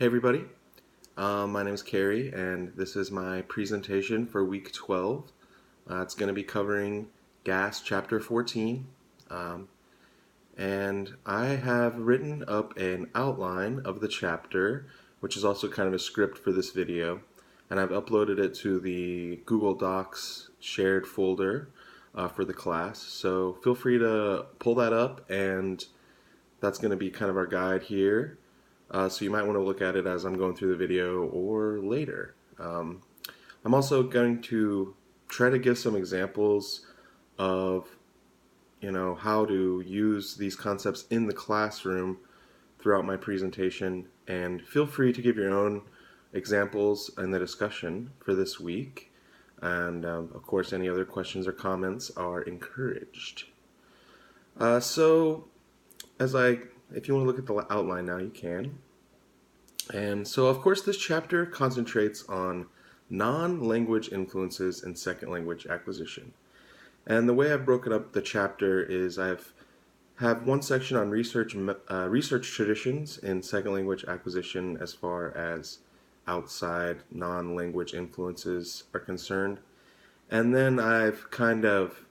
Hey everybody, my name is Carrie and this is my presentation for week 12. It's going to be covering GAS chapter 14, um, and I have written up an outline of the chapter, which is also kind of a script for this video, and I've uploaded it to the Google Docs shared folder for the class. So feel free to pull that up, and that's going to be kind of our guide here. So you might want to look at it as I'm going through the video or later. I'm also going to try to give some examples of how to use these concepts in the classroom throughout my presentation, and feel free to give your own examples in the discussion for this week, and of course any other questions or comments are encouraged. So if you want to look at the outline now, you can. And so, of course, this chapter concentrates on non-language influences in second language acquisition. And the way I've broken up the chapter is have one section on research traditions in second language acquisition as far as outside non-language influences are concerned. And then I've kind of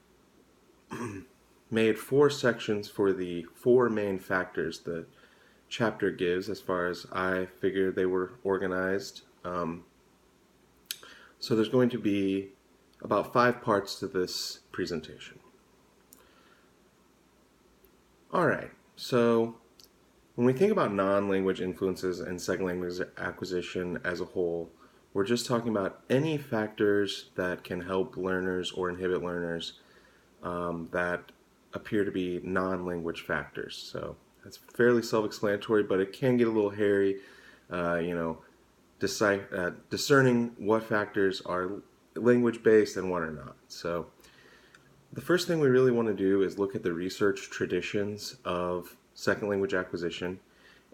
made four sections for the four main factors that chapter gives as far as I figured they were organized. So there's going to be about 5 parts to this presentation. Alright, so when we think about non-language influences and second language acquisition as a whole, we're just talking about any factors that can help learners or inhibit learners that appear to be non-language factors. So that's fairly self-explanatory, but it can get a little hairy, discerning what factors are language-based and what are not. So the first thing we really want to do is look at the research traditions of second language acquisition,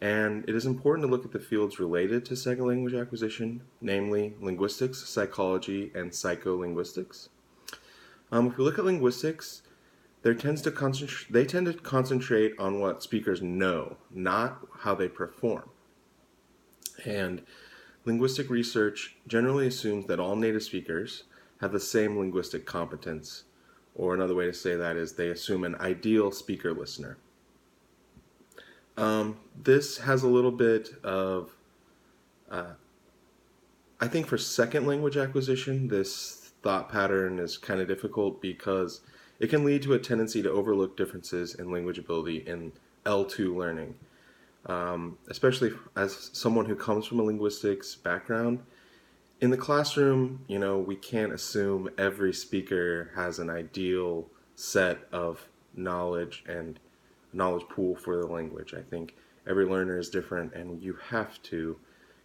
and it is important to look at the fields related to second language acquisition, namely linguistics, psychology, and psycholinguistics. If we look at linguistics, they tend to concentrate on what speakers know, not how they perform. And linguistic research generally assumes that all native speakers have the same linguistic competence, or another way to say that is they assume an ideal speaker-listener. This has a little bit of, I think for second language acquisition, this thought pattern is kind of difficult because it can lead to a tendency to overlook differences in language ability in L2 learning. Especially as someone who comes from a linguistics background. In the classroom, we can't assume every speaker has an ideal set of knowledge and knowledge pool for the language. I think every learner is different, and you have to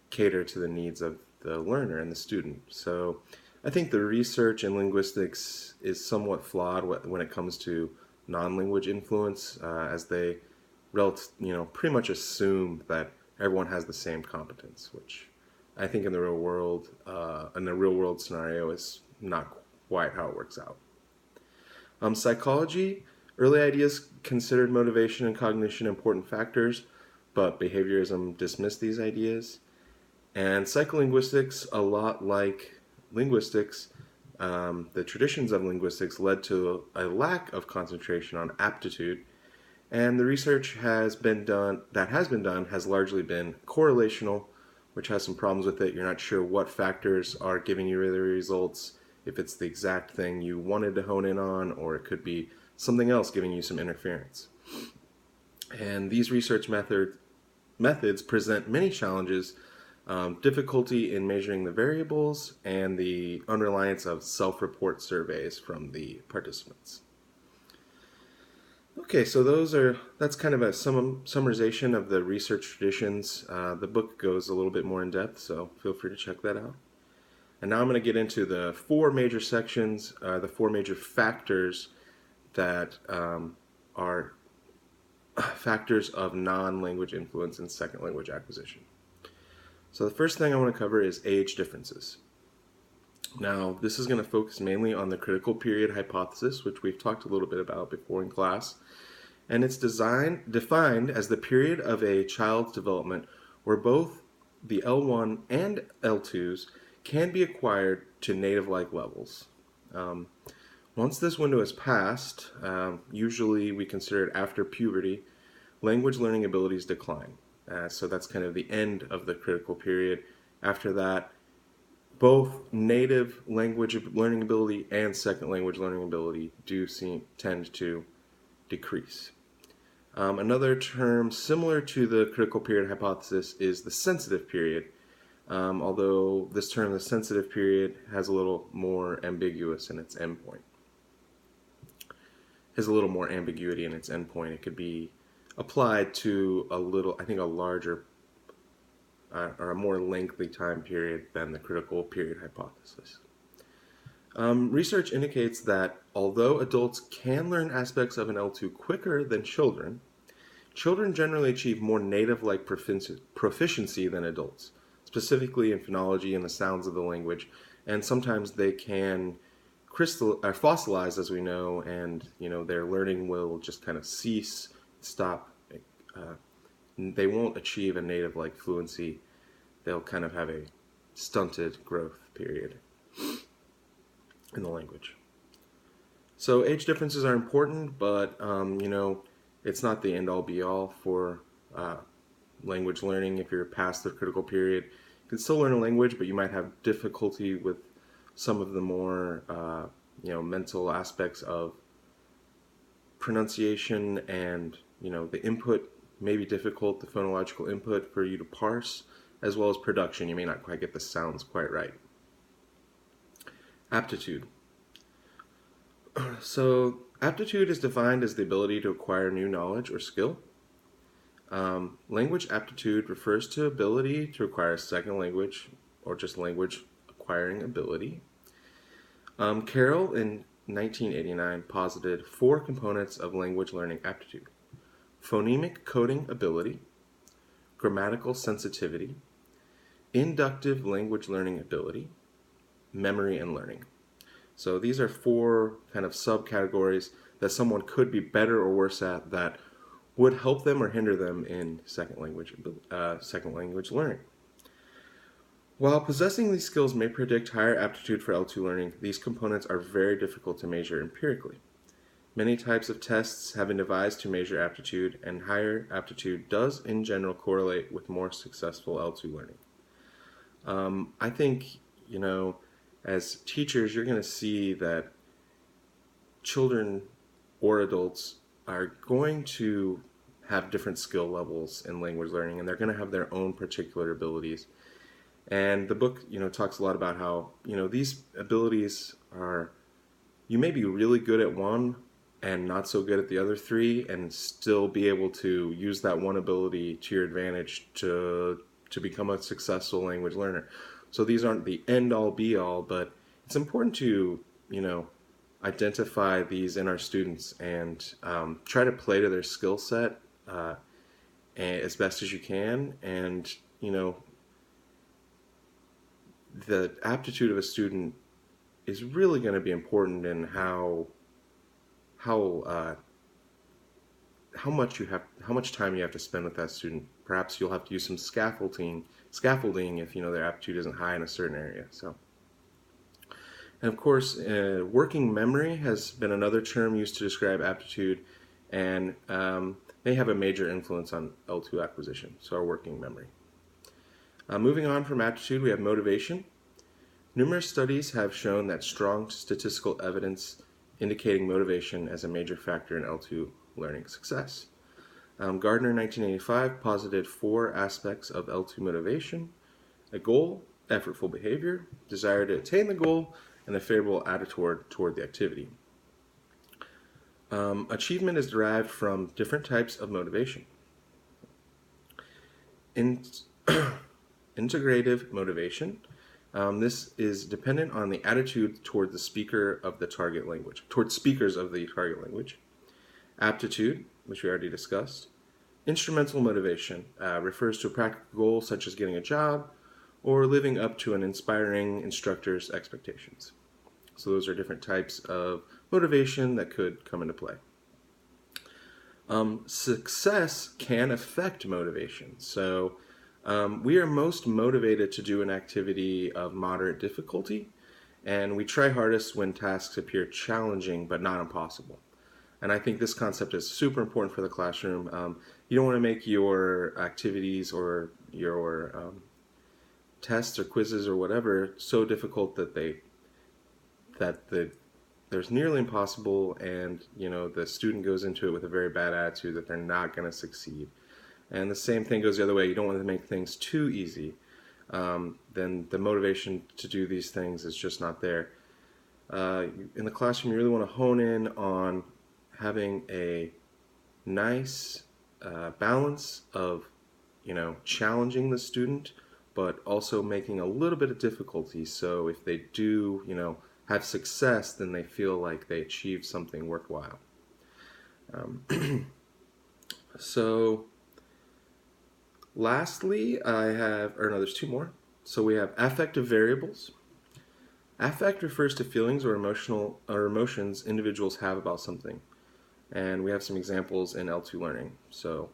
cater to the needs of the learner and the student. So I think the research in linguistics is somewhat flawed when it comes to non-language influence, as they pretty much assume that everyone has the same competence, which I think in the real world scenario is not quite how it works out. Psychology, early ideas considered motivation and cognition important factors, but behaviorism dismissed these ideas. And psycholinguistics, a lot like linguistics, the traditions of linguistics led to a lack of concentration on aptitude, and the research has largely been correlational, which has some problems with it. You're not sure what factors are giving you the results, if it's the exact thing you wanted to hone in on, or it could be something else giving you some interference. And these research methods present many challenges, difficulty in measuring the variables, and the unreliance of self-report surveys from the participants. Okay, so that's kind of a summarization of the research traditions. The book goes a little bit more in depth, so feel free to check that out. And now I'm going to get into the 4 major sections, the 4 major factors that are factors of non-language influence in second language acquisition. So the first thing I want to cover is age differences. Now, this is going to focus mainly on the critical period hypothesis, which we've talked a little bit about before in class. And it's defined as the period of a child's development where both the L1 and L2s can be acquired to native-like levels. Um, Once this window is passed, usually we consider it after puberty, language learning abilities decline. So that's kind of the end of the critical period. After that, both native language learning ability and second language learning ability tend to decrease. Another term similar to the critical period hypothesis is the sensitive period, although this term, the sensitive period, has a little more ambiguous in its endpoint. Has a little more ambiguity in its endpoint. It could be applied to a larger or a more lengthy time period than the critical period hypothesis. Research indicates that although adults can learn aspects of an L2 quicker than children, children generally achieve more native-like proficiency than adults, specifically in phonology and the sounds of the language, and sometimes they can fossilize, as we know, and their learning will just kind of stop. They won't achieve a native-like fluency. They'll kind of have a stunted growth period in the language. So age differences are important, but it's not the end-all be-all for language learning. If you're past the critical period, you can still learn a language, but you might have difficulty with some of the more mental aspects of pronunciation, and the input may be difficult, the phonological input for you to parse, as well as production. You may not quite get the sounds quite right. Aptitude. So aptitude is defined as the ability to acquire new knowledge or skill. Language aptitude refers to ability to acquire a second language or just language acquiring ability. Carroll in 1989 posited 4 components of language learning aptitude: phonemic coding ability, grammatical sensitivity, inductive language learning ability, memory and learning. So these are 4 kind of subcategories that someone could be better or worse at that would help them or hinder them in second language learning. While possessing these skills may predict higher aptitude for L2 learning, these components are very difficult to measure empirically. Many types of tests have been devised to measure aptitude, and higher aptitude does in general correlate with more successful L2 learning. I think, as teachers, you're going to see that children or adults are going to have different skill levels in language learning, and they're going to have their own particular abilities. And the book, talks a lot about how, these abilities you may be really good at one and not so good at the other 3, and still be able to use that one ability to your advantage to become a successful language learner. So these aren't the end-all be-all, but it's important to, identify these in our students and try to play to their skill set as best as you can. And, the aptitude of a student is really going to be important in how much time you have to spend with that student. Perhaps you'll have to use some scaffolding if their aptitude isn't high in a certain area. So, and of course, working memory has been another term used to describe aptitude, and may have a major influence on L2 acquisition. So our working memory. Moving on from aptitude, we have motivation. Numerous studies have shown that strong statistical evidence indicating motivation as a major factor in L2 learning success. Gardner in 1985 posited 4 aspects of L2 motivation: a goal, effortful behavior, desire to attain the goal, and a favorable attitude toward the activity. Achievement is derived from different types of motivation. Integrative motivation. This is dependent on the attitude toward the speaker of the target language, towards speakers of the target language. Aptitude, which we already discussed. Instrumental motivation refers to a practical goal such as getting a job or living up to an inspiring instructor's expectations. So those are different types of motivation that could come into play. Success can affect motivation. So We are most motivated to do an activity of moderate difficulty, and we try hardest when tasks appear challenging but not impossible. And I think this concept is super important for the classroom. You don't want to make your activities or your tests or quizzes or whatever so difficult that there's nearly impossible, and the student goes into it with a very bad attitude that they're not going to succeed. And the same thing goes the other way. You don't want to make things too easy. Then the motivation to do these things is just not there. In the classroom, you really want to hone in on having a nice balance of, challenging the student, but also making a little bit of difficulty. So if they do, have success, then they feel like they achieved something worthwhile. So lastly, there's two more. So we have affective variables. Affect refers to feelings or emotions individuals have about something. And we have some examples in L2 Learning. So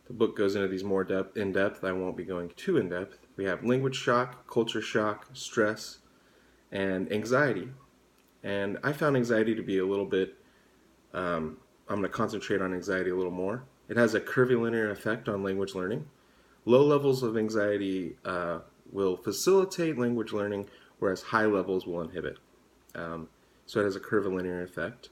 the book goes into these more in depth. I won't be going too in depth. We have language shock, culture shock, stress, and anxiety. And I found anxiety to be a little bit, I'm going to concentrate on anxiety a little more. It has a curvilinear effect on language learning. Low levels of anxiety will facilitate language learning, whereas high levels will inhibit. So it has a curvilinear effect.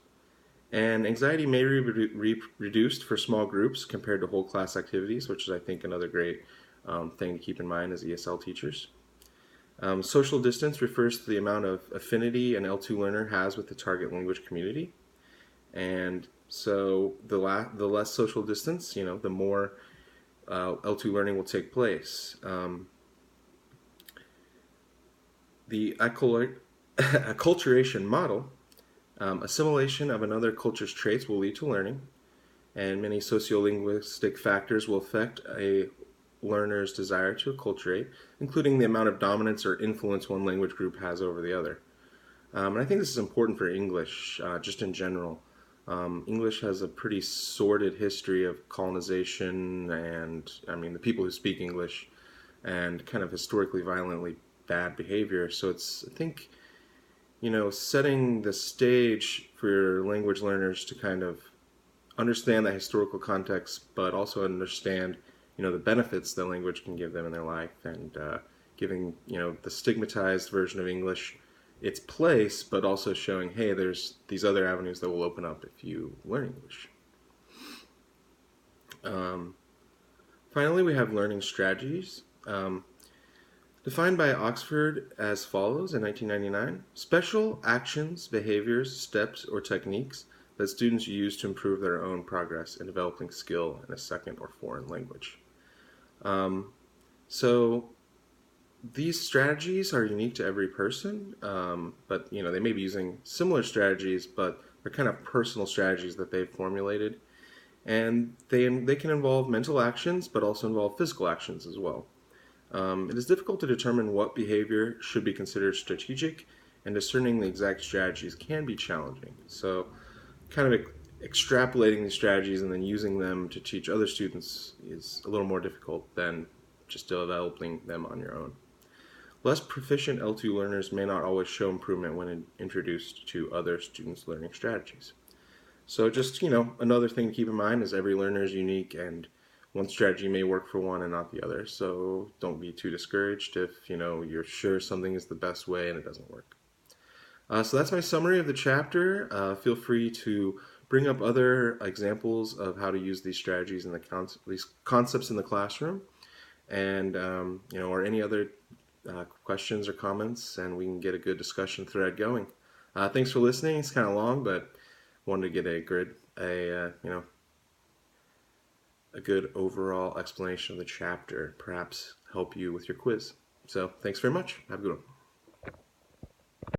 And anxiety may be reduced for small groups compared to whole class activities, which is, I think, another great thing to keep in mind as ESL teachers. Social distance refers to the amount of affinity an L2 learner has with the target language community. And so the less social distance, the more L2 learning will take place. The acculturation model, assimilation of another culture's traits will lead to learning, and many sociolinguistic factors will affect a learner's desire to acculturate, including the amount of dominance or influence one language group has over the other. And I think this is important for English, just in general. English has a pretty sordid history of colonization and, the people who speak English, and kind of historically violently bad behavior. So it's, I think, setting the stage for language learners to kind of understand the historical context, but also understand, the benefits that language can give them in their life, and giving, the stigmatized version of English its place, but also showing, hey, there's these other avenues that will open up if you learn English. Finally, we have learning strategies. Defined by Oxford as follows in 1999: special actions, behaviors, steps, or techniques that students use to improve their own progress in developing skill in a second or foreign language. So these strategies are unique to every person, but they may be using similar strategies, but they're kind of personal strategies that they've formulated, and they can involve mental actions, but also involve physical actions as well. It is difficult to determine what behavior should be considered strategic, and discerning the exact strategies can be challenging. So, kind of extrapolating these strategies and then using them to teach other students is a little more difficult than just developing them on your own. Less proficient L2 learners may not always show improvement when introduced to other students' learning strategies. So just, another thing to keep in mind is every learner is unique, and one strategy may work for one and not the other. So don't be too discouraged if, you're sure something is the best way and it doesn't work. So that's my summary of the chapter. Feel free to bring up other examples of how to use these strategies and these concepts in the classroom, and or any other questions or comments, and we can get a good discussion thread going. Thanks for listening. It's kind of long, but wanted to get a good overall explanation of the chapter, perhaps help you with your quiz. So thanks very much. Have a good one.